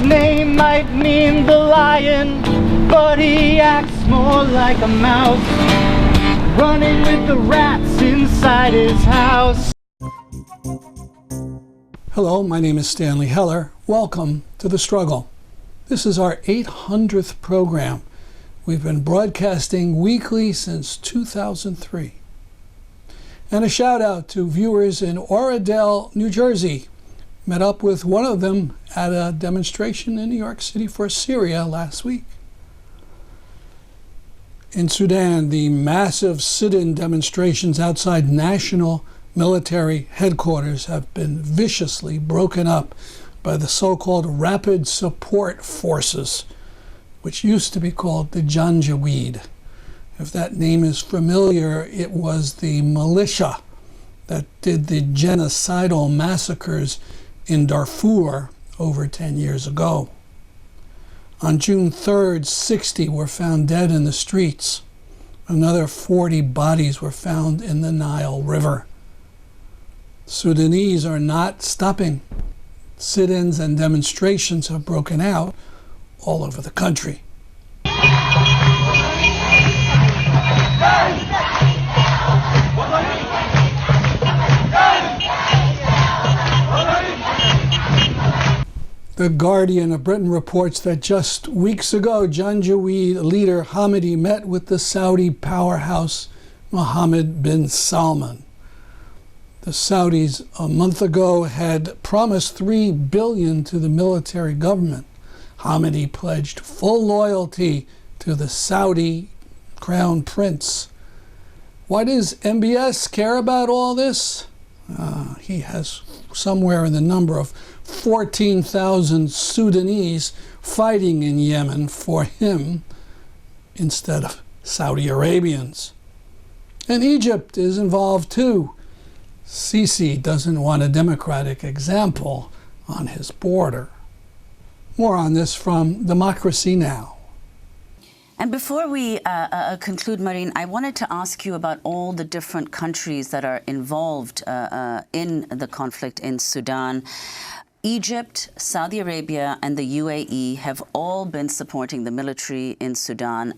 name might mean the lion, but he acts more like a mouse, running with the rats inside his house. Hello, my name is Stanley Heller. Welcome to The Struggle. This is our 800th program. We've been broadcasting weekly since 2003. And a shout out to viewers in Oradell, New Jersey. Met up with one of them at a demonstration in New York City for Syria last week. In Sudan, the massive sit-in demonstrations outside national military headquarters have been viciously broken up by the so-called Rapid Support Forces, which used to be called the Janjaweed. If that name is familiar, it was the militia that did the genocidal massacres in Darfur over 10 years ago. On June 3rd, 60 were found dead in the streets. Another 40 bodies were found in the Nile River. Sudanese are not stopping. Sit-ins and demonstrations have broken out all over the country. The Guardian of Britain reports that just weeks ago, Janjaweed leader Hamidi met with the Saudi powerhouse Mohammed bin Salman. The Saudis a month ago had promised $3 billion to the military government. Hamidi pledged full loyalty to the Saudi crown prince. Why does MBS care about all this? He has somewhere in the number of 14,000 Sudanese fighting in Yemen for him instead of Saudi Arabians. And Egypt is involved too. Sisi doesn't want a democratic example on his border. More on this from Democracy Now! And before we conclude, Marine, I wanted to ask you about all the different countries that are involved in the conflict in Sudan. Egypt, Saudi Arabia, and the UAE have all been supporting the military in Sudan,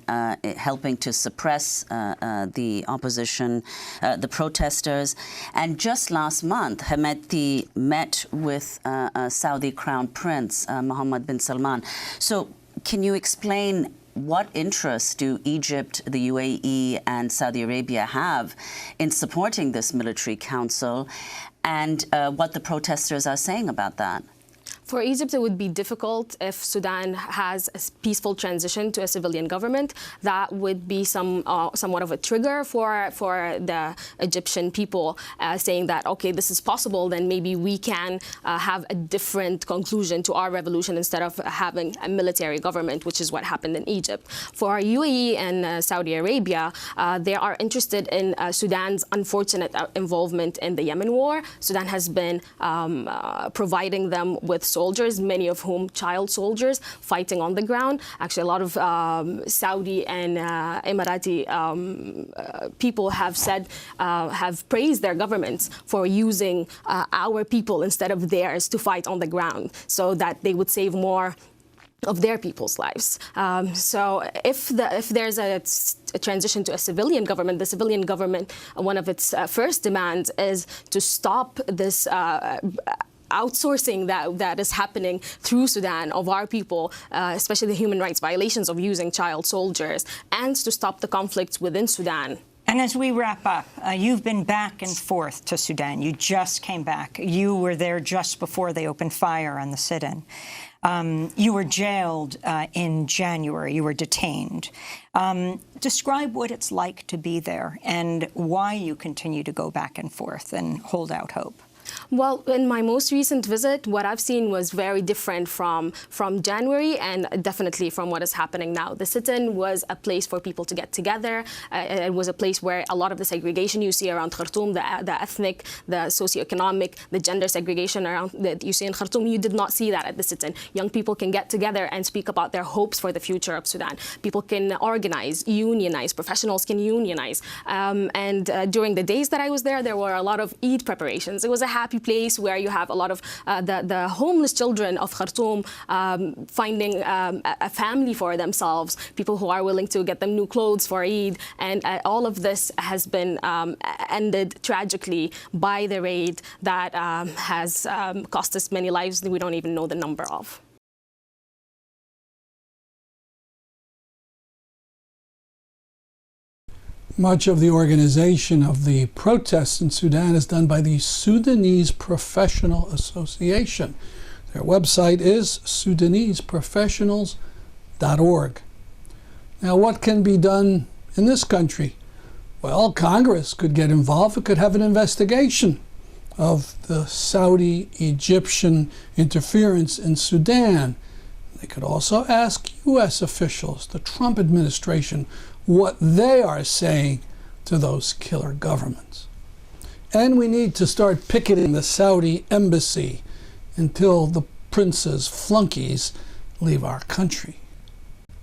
helping to suppress the opposition, the protesters. And just last month, Hamidi met with Saudi Crown Prince Mohammed bin Salman. So can you explain what interest do Egypt, the UAE, and Saudi Arabia have in supporting this military council, and what the protesters are saying about that? For Egypt, it would be difficult if Sudan has a peaceful transition to a civilian government. That would be somewhat of a trigger for the Egyptian people, saying that, okay, this is possible, then maybe we can have a different conclusion to our revolution instead of having a military government, which is what happened in Egypt. For UAE and Saudi Arabia, they are interested in Sudan's unfortunate involvement in the Yemen war. Sudan has been providing them with soldiers, many of whom child soldiers, fighting on the ground. Actually, a lot of Saudi and Emirati people have praised their governments for using our people instead of theirs to fight on the ground, so that they would save more of their people's lives. So if there's a transition to a civilian government, the civilian government, one of its first demands is to stop this outsourcing that is happening through Sudan of our people, especially the human rights violations of using child soldiers, and to stop the conflicts within Sudan. And as we wrap up, you've been back and forth to Sudan. You just came back. You were there just before they opened fire on the sit-in. You were jailed in January. You were detained. Describe what it's like to be there and why you continue to go back and forth and hold out hope. Well, in my most recent visit, what I've seen was very different from January, and definitely from what is happening now. The sit-in was a place for people to get together. It was a place where a lot of the segregation you see around Khartoum, the ethnic, the socioeconomic, the gender segregation around that you see in Khartoum, you did not see that at the sit-in. Young people can get together and speak about their hopes for the future of Sudan. People can organize, unionize, professionals can unionize. And during the days that I was there were a lot of Eid preparations. It was a happy place where you have a lot of the homeless children of Khartoum finding a family for themselves, people who are willing to get them new clothes for Eid, and all of this has been ended tragically by the raid that has cost us many lives that we don't even know the number of. Much of the organization of the protests in Sudan is done by the Sudanese Professional Association. Their website is sudaneseprofessionals.org. Now, what can be done in this country? Well, Congress could get involved. It could have an investigation of the Saudi-Egyptian interference in Sudan. They could also ask U.S. officials, the Trump administration, what they are saying to those killer governments. And we need to start picketing the Saudi embassy until the prince's flunkies leave our country.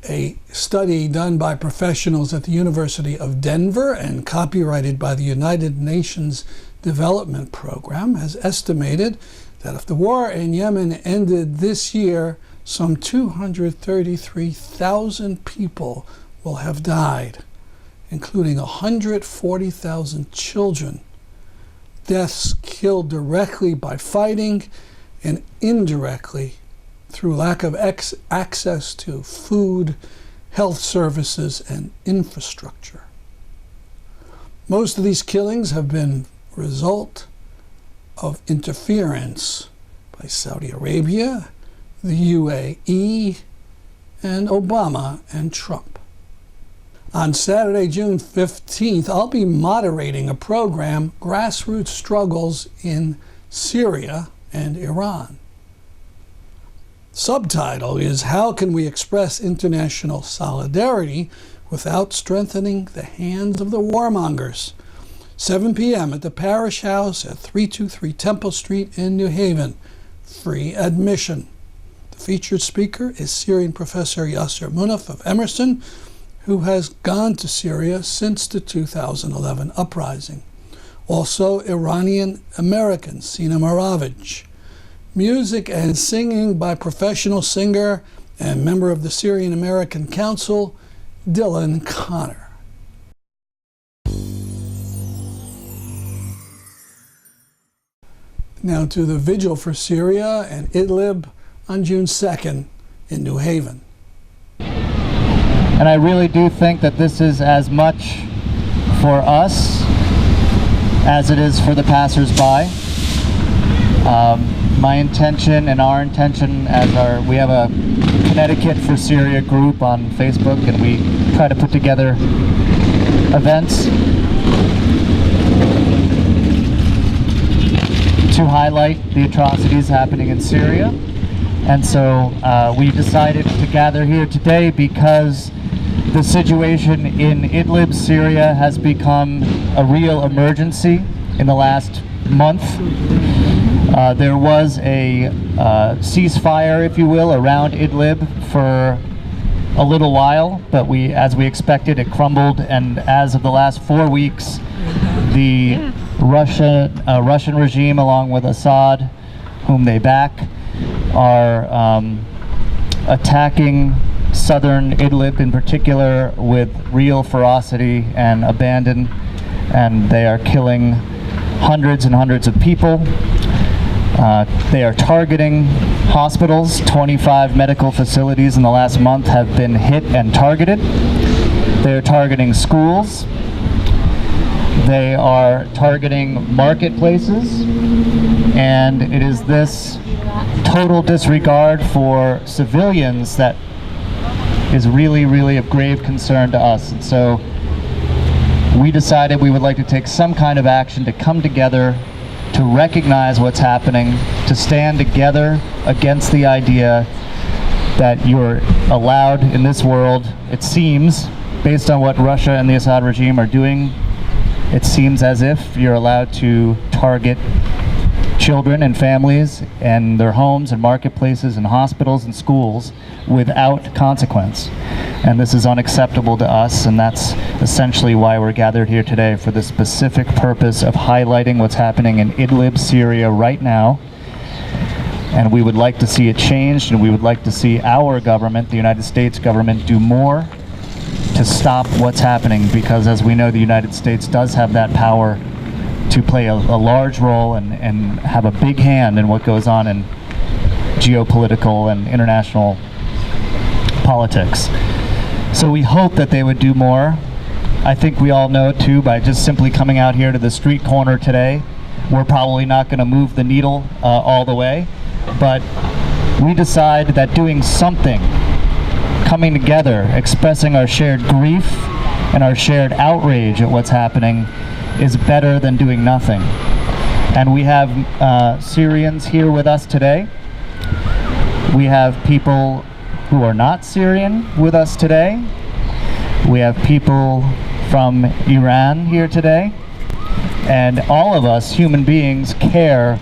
A study done by professionals at the University of Denver and copyrighted by the United Nations Development Program has estimated that if the war in Yemen ended this year, some 233,000 people will have died, including 140,000 children. Deaths killed directly by fighting and indirectly through lack of access to food, health services, and infrastructure. Most of these killings have been a result of interference by Saudi Arabia, the UAE, and Obama and Trump. On Saturday, June 15th, I'll be moderating a program, Grassroots Struggles in Syria and Iran. Subtitle is, How Can We Express International Solidarity Without Strengthening the Hands of the Warmongers? 7 p.m. at the Parish House at 323 Temple Street in New Haven. Free admission. The featured speaker is Syrian Professor Yasser Munaf of Emerson, who has gone to Syria since the 2011 uprising. Also, Iranian-American Sina Maravij. Music and singing by professional singer and member of the Syrian American Council, Dylan Connor. Now to the vigil for Syria and Idlib on June 2nd in New Haven. And I really do think that this is as much for us as it is for the passers-by. My intention and our intention we have a Connecticut for Syria group on Facebook, and we try to put together events to highlight the atrocities happening in Syria. And so we decided to gather here today because the situation in Idlib, Syria, has become a real emergency in the last month. There was a ceasefire, if you will, around Idlib for a little while, but as we expected, it crumbled, and as of the last 4 weeks, the Russian regime, along with Assad, whom they back, are attacking southern Idlib in particular with real ferocity and abandon, and they are killing hundreds and hundreds of people. They are targeting hospitals. 25 medical facilities in the last month have been hit and targeted. They are targeting schools. They are targeting marketplaces. And it is this total disregard for civilians that is really, really of grave concern to us. And so we decided we would like to take some kind of action to come together, to recognize what's happening, to stand together against the idea that you're allowed in this world, it seems, based on what Russia and the Assad regime are doing, it seems as if you're allowed to target children and families and their homes and marketplaces and hospitals and schools without consequence. And this is unacceptable to us, and that's essentially why we're gathered here today, for the specific purpose of highlighting what's happening in Idlib, Syria right now. And we would like to see it changed, and we would like to see our government, the United States government, do more to stop what's happening, because as we know, the United States does have that power to play a large role and have a big hand in what goes on in geopolitical and international politics. So we hope that they would do more. I think we all know too, by just simply coming out here to the street corner today, we're probably not going to move the needle all the way, but we decide that doing something, coming together, expressing our shared grief and our shared outrage at what's happening, is better than doing nothing. And we have Syrians here with us today. We have people who are not Syrian with us today. We have people from Iran here today. And all of us human beings care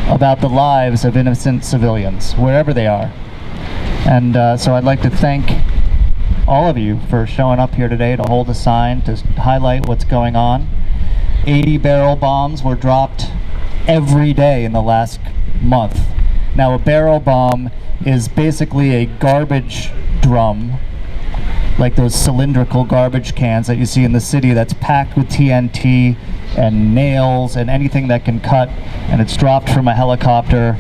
about the lives of innocent civilians, wherever they are. And so I'd like to thank all of you for showing up here today to hold a sign to highlight what's going on. 80 barrel bombs were dropped every day in the last month. Now, a barrel bomb is basically a garbage drum, like those cylindrical garbage cans that you see in the city, that's packed with TNT and nails and anything that can cut, and it's dropped from a helicopter.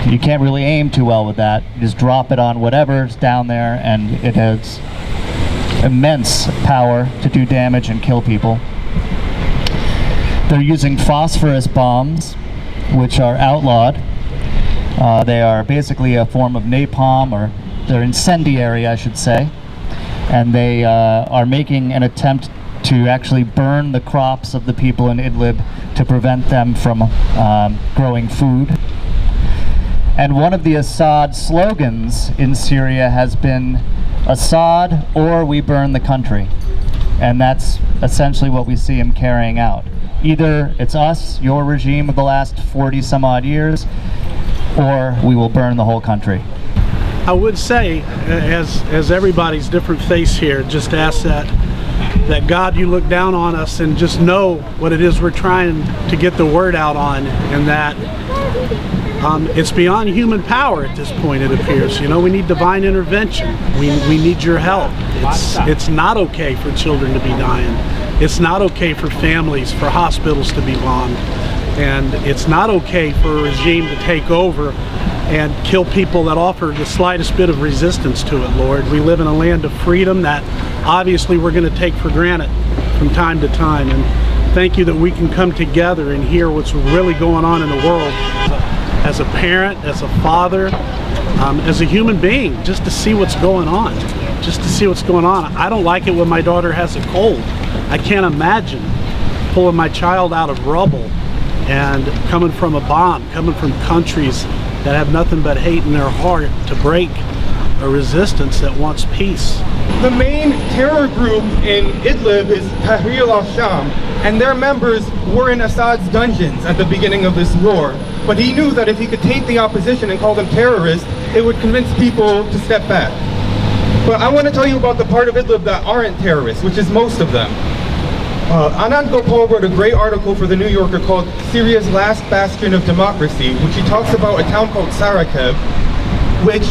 You can't really aim too well with that. You just drop it on whatever's down there, and it has immense power to do damage and kill people. They're using phosphorus bombs, which are outlawed. They are basically a form of napalm, or they're incendiary, I should say. And they are making an attempt to actually burn the crops of the people in Idlib to prevent them from growing food. And one of the Assad slogans in Syria has been, Assad or we burn the country. And that's essentially what we see him carrying out. Either it's us, your regime of the last 40 some odd years, or we will burn the whole country. I would say, as everybody's different face here, just ask that God, you look down on us and just know what it is we're trying to get the word out on, and that it's beyond human power at this point, it appears. You know, we need divine intervention. We need your help. It's not okay for children to be dying. It's not okay for families, for hospitals to be bombed. And it's not okay for a regime to take over and kill people that offer the slightest bit of resistance to it, Lord. We live in a land of freedom that obviously we're going to take for granted from time to time. And thank you that we can come together and hear what's really going on in the world as a parent, as a father, as a human being, just to see what's going on. Just to see what's going on. I don't like it when my daughter has a cold. I can't imagine pulling my child out of rubble and coming from a bomb, coming from countries that have nothing but hate in their heart to break a resistance that wants peace. The main terror group in Idlib is Tahrir al-Sham, and their members were in Assad's dungeons at the beginning of this war. But he knew that if he could taint the opposition and call them terrorists, it would convince people to step back. But I want to tell you about the part of Idlib that aren't terrorists, which is most of them. Anand Gopal wrote a great article for The New Yorker called Syria's Last Bastion of Democracy, which he talks about a town called Sarakeb, which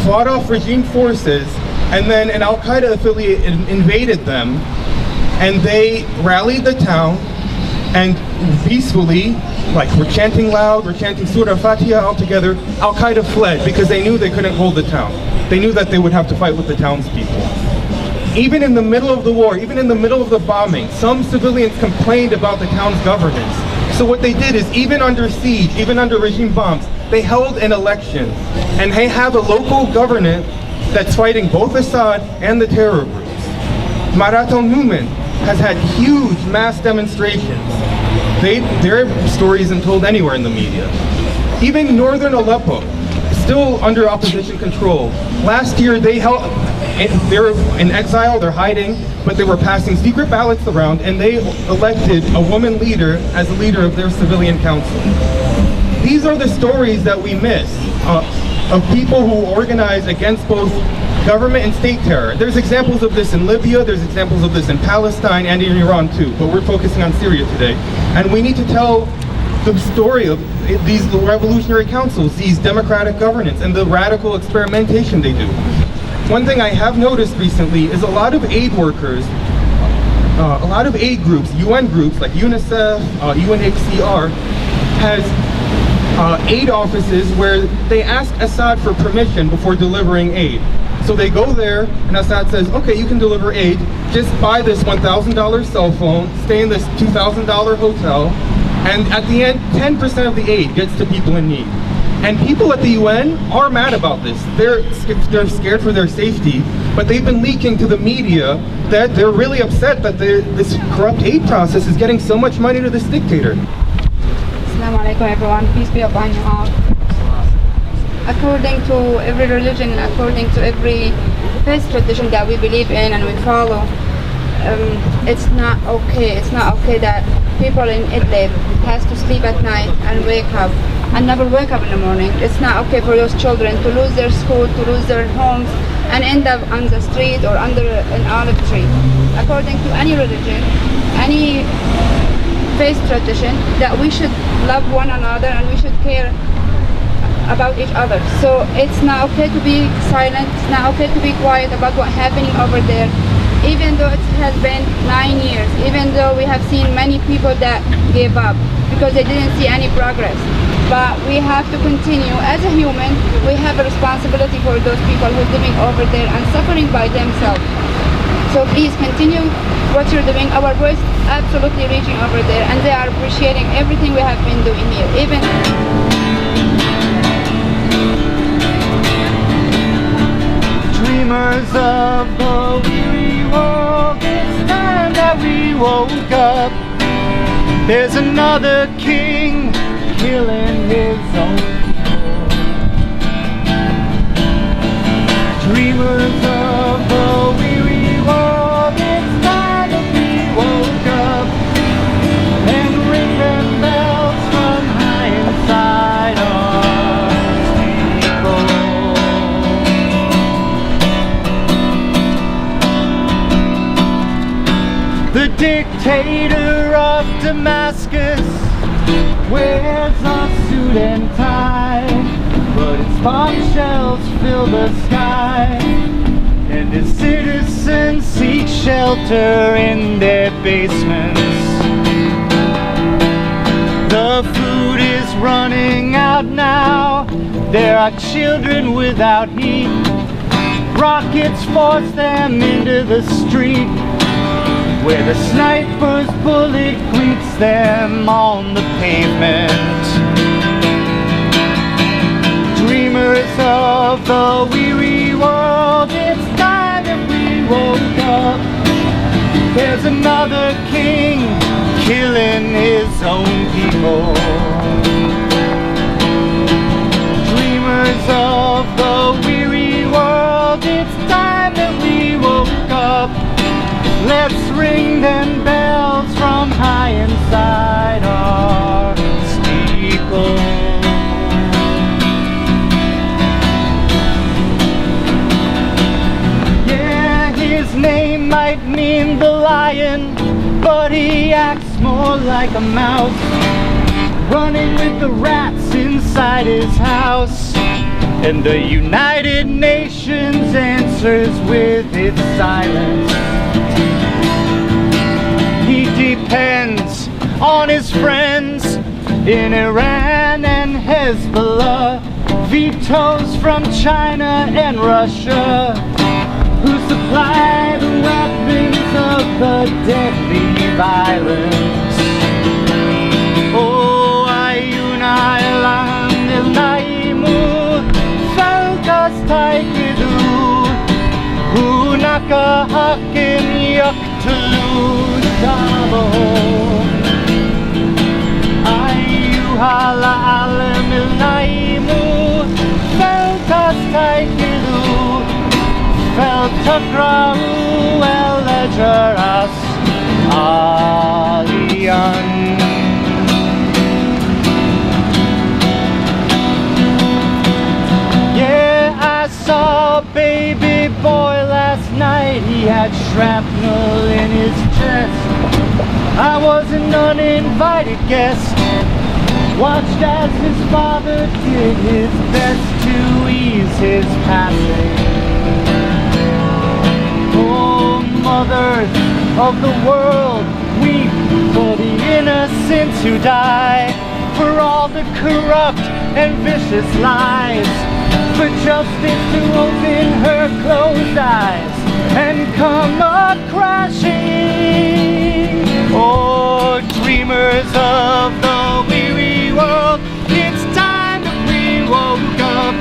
fought off regime forces, and then an Al-Qaeda affiliate invaded them, and they rallied the town, and peacefully, like we're chanting loud, we're chanting Surah Fatiha all together, Al-Qaeda fled because they knew they couldn't hold the town. They knew that they would have to fight with the townspeople. Even in the middle of the war, even in the middle of the bombing, some civilians complained about the town's governance. So what they did is, even under siege, even under regime bombs, they held an election. And they have a local government that's fighting both Assad and the terror groups. Marat al-Numan has had huge mass demonstrations. Their story isn't told anywhere in the media. Even northern Aleppo, still under opposition control. Last year they held they're in exile, they're hiding, but they were passing secret ballots around, and they elected a woman leader as the leader of their civilian council. These are the stories that we miss of people who organize against both government and state terror. There's examples of this in Libya, there's examples of this in Palestine and in Iran too, but we're focusing on Syria today. And we need to tell the story of these revolutionary councils, these democratic governance, and the radical experimentation they do. One thing I have noticed recently is a lot of aid workers, a lot of aid groups, UN groups like UNICEF, UNHCR, has aid offices where they ask Assad for permission before delivering aid. So they go there, and Assad says, okay, you can deliver aid, just buy this $1,000 cell phone, stay in this $2,000 hotel, and at the end, 10% of the aid gets to people in need. And people at the UN are mad about this. They're scared for their safety, but they've been leaking to the media that they're really upset that this corrupt aid process is getting so much money to this dictator. Assalamu alaikum everyone, peace be upon you all. According to every religion, according to every faith tradition that we believe in and we follow, it's not okay. It's not okay that people in Idlib has to sleep at night and wake up and never wake up in the morning. It's not okay for those children to lose their school, to lose their homes, and end up on the street or under an olive tree. According to any religion, any faith tradition, that we should love one another and we should care about each other. So it's not okay to be silent, it's not okay to be quiet about what's happening over there. Even though it has been 9 years, even though we have seen many people that gave up because they didn't see any progress. But we have to continue. As a human, we have a responsibility for those people who are living over there and suffering by themselves. So please continue what you're doing. Our voice absolutely reaching over there, and they are appreciating everything we have been doing here. Even dreamers of the weary world, it's time that we woke up. There's another king killing his own people. Dreamers of the weary world, it's time that we woke up and ring them bells from high inside our people. The dictator of Damascus wears a suit and tie, but his bombshells fill the sky, and his citizens seek shelter in their basements. The food is running out now, there are children without heat, rockets force them into the street, where the sniper's bullet greets them on the pavement. Dreamers of the weary world, it's time that we woke up. There's another king killing his own people. Dreamers of the weary world, it's time that we woke up. Let's ring them bells from high inside our steeple. Yeah, his name might mean the lion, but he acts more like a mouse, running with the rats inside his house. And the United Nations answers with its silence. He depends on his friends in Iran and Hezbollah, vetoes from China and Russia, who supply the weapons of the deadly violence. Oh, ayuna elam nilnaimu felkas taikidu hunaka hakim yaktulu dabo ayuhala alam ilnaimu felkas taikidu Ghoufran Allababidi. Yeah, I saw a baby boy last night. He had shrapnel in his chest. I was an uninvited guest. Watched as his father did his best to ease his passing. Oh, mothers of the world, weep for the innocents who die, for all the corrupt and vicious lies, for justice to open her closed eyes and come a-crashing. Oh, dreamers of the weary world, it's time that we woke up.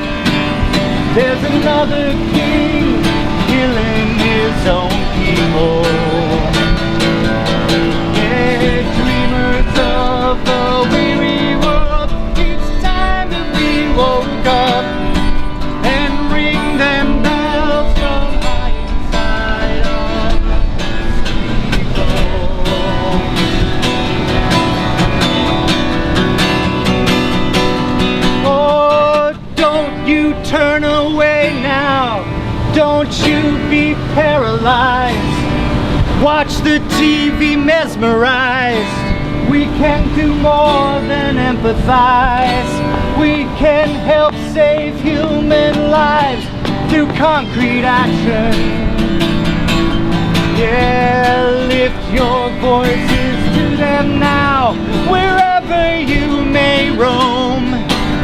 There's another king killing his own people. Yeah, dreamers of the weary world, it's time that we woke up and ring them bells from high inside our people. Oh, don't you turn away now. Don't you be paralyzed. Watch the TV mesmerized. We can do more than empathize. We can help save human lives through concrete action. Yeah, lift your voices to them now, wherever you may roam.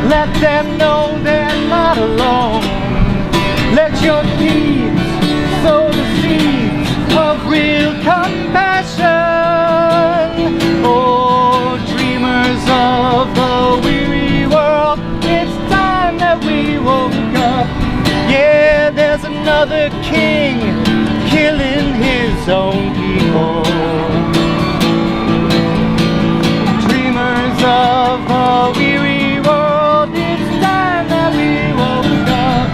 Let them know they're not alone. Let your deeds sow the seeds of real compassion. Oh, dreamers of the weary world, it's time that we woke up. Yeah, there's another king killing his own people. Dreamers of the weary world, it's time that we woke up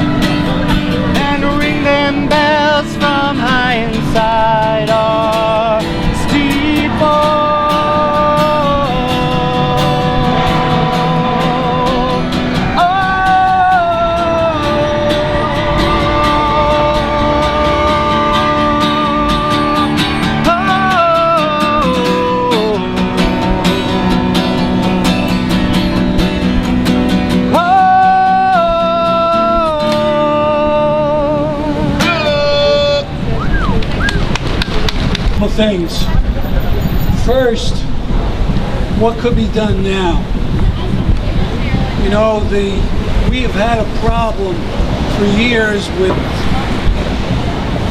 and ring them bells from high inside our steeple. Things. First, what could be done now? You know, we have had a problem for years with,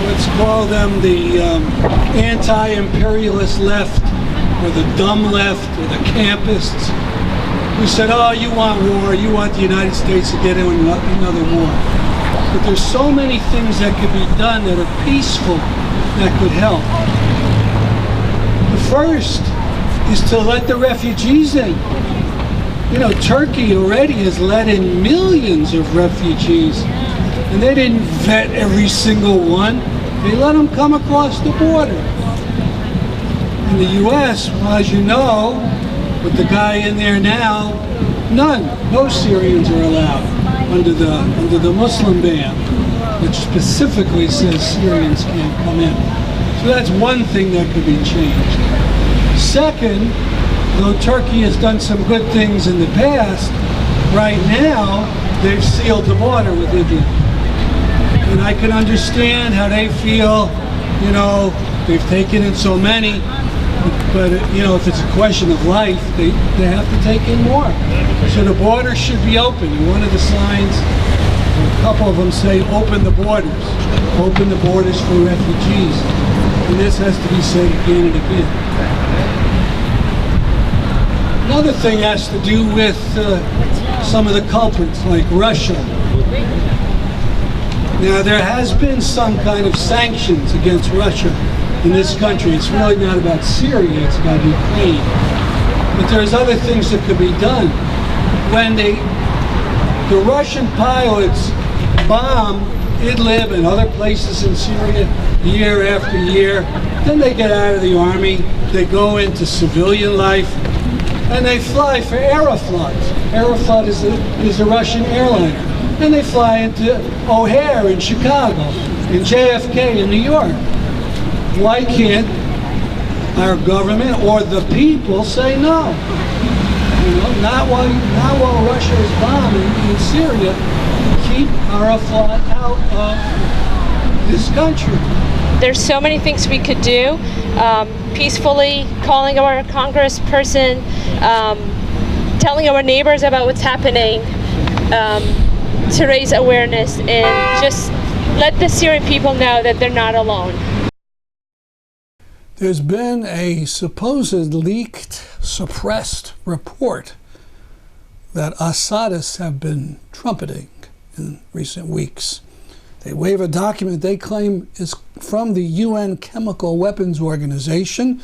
let's call them the anti-imperialist left, or the dumb left, or the campists. We said, oh, you want war, you want the United States to get in another war. But there's so many things that could be done that are peaceful that could help. First is to let the refugees in. You know, Turkey already has let in millions of refugees, and they didn't vet every single one. They let them come across the border. In the U.S., well, as you know, with the guy in there now, no Syrians are allowed under the Muslim ban, which specifically says Syrians can't come in. So that's one thing that could be changed. Second, though Turkey has done some good things in the past, right now they've sealed the border with Idlib. And I can understand how they feel, you know, they've taken in so many, but you know, if it's a question of life, they have to take in more. So the border should be open. And one of the signs, a couple of them say, open the borders for refugees. And this has to be said again and again. Another thing has to do with some of the culprits, like Russia. Now, there has been some kind of sanctions against Russia in this country. It's really not about Syria, it's about Ukraine. But there's other things that could be done. When the Russian pilots bomb Idlib and other places in Syria year after year. Then they get out of the army, they go into civilian life, and they fly for Aeroflot. Aeroflot is a Russian airliner. And they fly into O'Hare in Chicago, in JFK in New York. Why can't our government or the people say no? You know, not while Russia is bombing in Syria. Keep Aeroflot out of this country. There's so many things we could do. Peacefully calling our congressperson, telling our neighbors about what's happening, to raise awareness and just let the Syrian people know that they're not alone. There's been a supposed leaked, suppressed report that Assadists have been trumpeting in recent weeks. They wave a document they claim is from the UN Chemical Weapons Organization,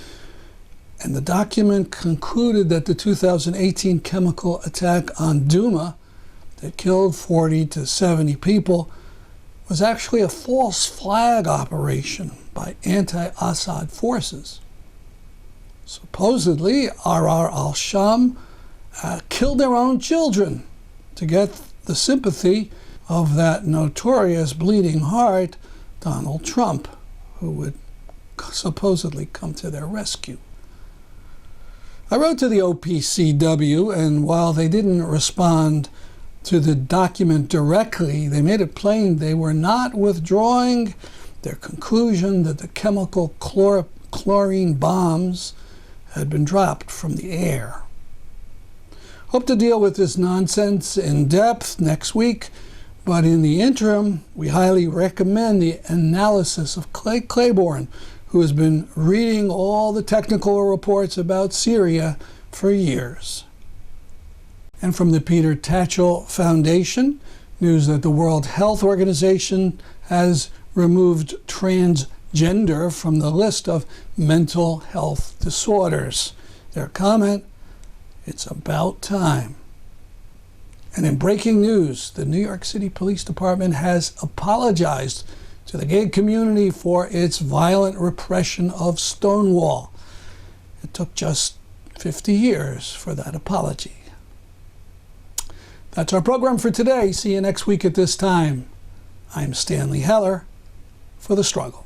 and the document concluded that the 2018 chemical attack on Douma that killed 40 to 70 people was actually a false flag operation by anti-Assad forces. Supposedly, al-Sham killed their own children to get the sympathy of that notorious bleeding heart, Donald Trump, who would supposedly come to their rescue. I wrote to the OPCW, and while they didn't respond to the document directly, they made it plain they were not withdrawing their conclusion that the chemical chlorine bombs had been dropped from the air. Hope to deal with this nonsense in depth next week, but in the interim, we highly recommend the analysis of Clay Claiborne, who has been reading all the technical reports about Syria for years. And from the Peter Tatchell Foundation, news that the World Health Organization has removed transgender from the list of mental health disorders. Their comment, it's about time. And in breaking news, the New York City Police Department has apologized to the gay community for its violent repression of Stonewall. It took just 50 years for that apology. That's our program for today. See you next week at this time. I'm Stanley Heller for The Struggle.